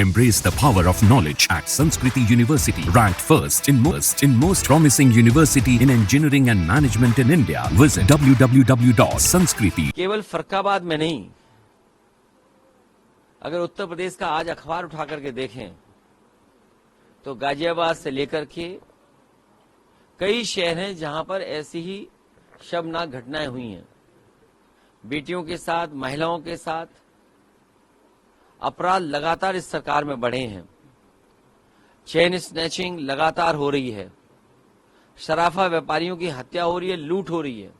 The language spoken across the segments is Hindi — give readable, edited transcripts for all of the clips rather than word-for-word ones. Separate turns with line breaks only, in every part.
Embrace the power of knowledge at Sanskriti University, ranked first in most promising university in engineering and management in India. Visit www.sanskriti.
केवल फर्रुखाबाद में नहीं, अगर उत्तर प्रदेश का आज अखबार उठा करके देखें तो गाजियाबाद से लेकर के कई शहर हैं जहां पर ऐसी ही शर्मनाक घटनाएं हुई हैं। बेटियों के साथ, महिलाओं के साथ अपराध लगातार इस सरकार में बढ़े हैं। चेन स्नैचिंग लगातार हो रही है, शराफा व्यापारियों की हत्या हो रही है, लूट हो रही है,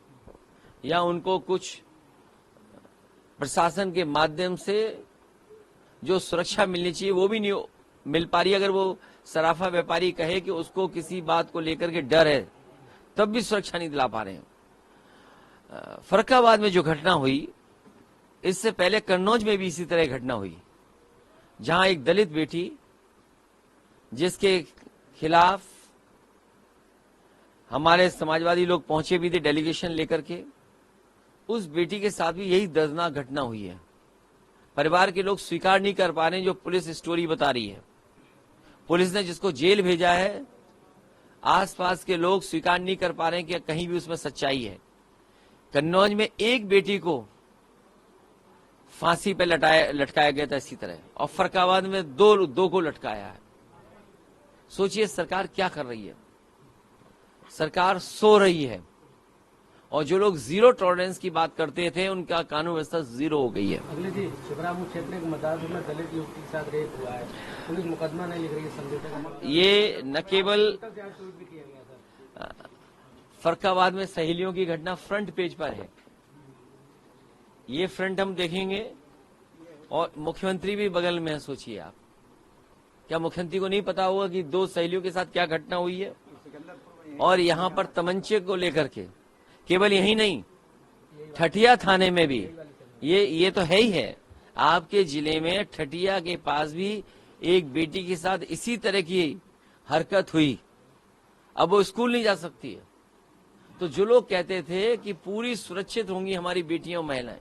या उनको कुछ प्रशासन के माध्यम से जो सुरक्षा मिलनी चाहिए वो भी नहीं मिल पा रही। अगर वो सराफा व्यापारी कहे कि उसको किसी बात को लेकर के डर है, तब भी सुरक्षा नहीं दिला पा रहे हैं। फर्रुखाबाद में जो घटना हुई, इससे पहले कन्नौज में भी इसी तरह घटना हुई, जहां एक दलित बेटी, जिसके खिलाफ हमारे समाजवादी लोग पहुंचे भी थे डेलीगेशन लेकर के, उस बेटी के साथ भी यही दर्दनाक घटना हुई है। परिवार के लोग स्वीकार नहीं कर पा रहे हैं जो पुलिस स्टोरी बता रही है। पुलिस ने जिसको जेल भेजा है, आसपास के लोग स्वीकार नहीं कर पा रहे हैं कि कहीं भी उसमें सच्चाई है। कन्नौज में एक बेटी को फांसी पे लटकाया गया था इसी तरह, और फर्रुखाबाद में दो को लटकाया है। सोचिए सरकार क्या कर रही है। सरकार सो रही है, और जो लोग जीरो टॉलरेंस की बात करते थे उनका कानून व्यवस्था जीरो हो गई है।
अगले जी, छिबरामऊ क्षेत्र के मदारपुर में दलित युवती के साथ रेप हुआ है, पुलिस मुकदमा नहीं लिख रही है समझौते।
ये न केवल फर्रुखाबाद में सहेलियों की घटना फ्रंट पेज पर है, ये फ्रंट हम देखेंगे, और मुख्यमंत्री भी बगल में है। सोचिए आप, क्या मुख्यमंत्री को नहीं पता होगा कि दो सहेलियों के साथ क्या घटना हुई है? और यहाँ पर तमंचे को लेकर के, केवल यही नहीं, ठठिया थाने में भी ये तो है ही है। आपके जिले में ठठिया के पास भी एक बेटी के साथ इसी तरह की हरकत हुई। अब वो स्कूल नहीं जा सकती है। तो जो लोग कहते थे कि पूरी सुरक्षित होंगी हमारी बेटियां और महिलाएं,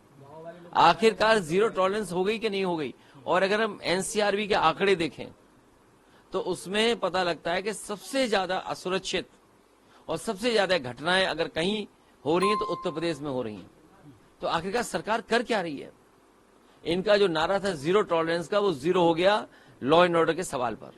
आखिरकार जीरो टॉलरेंस हो गई कि नहीं हो गई? और अगर हम एनसीआरबी के आंकड़े देखें तो उसमें पता लगता है कि सबसे ज्यादा असुरक्षित और सबसे ज्यादा घटनाएं अगर कहीं हो रही हैं तो उत्तर प्रदेश में हो रही हैं। तो आखिरकार सरकार कर क्या रही है? इनका जो नारा था जीरो टॉलरेंस का, वो जीरो हो गया लॉ एंड ऑर्डर के सवाल पर।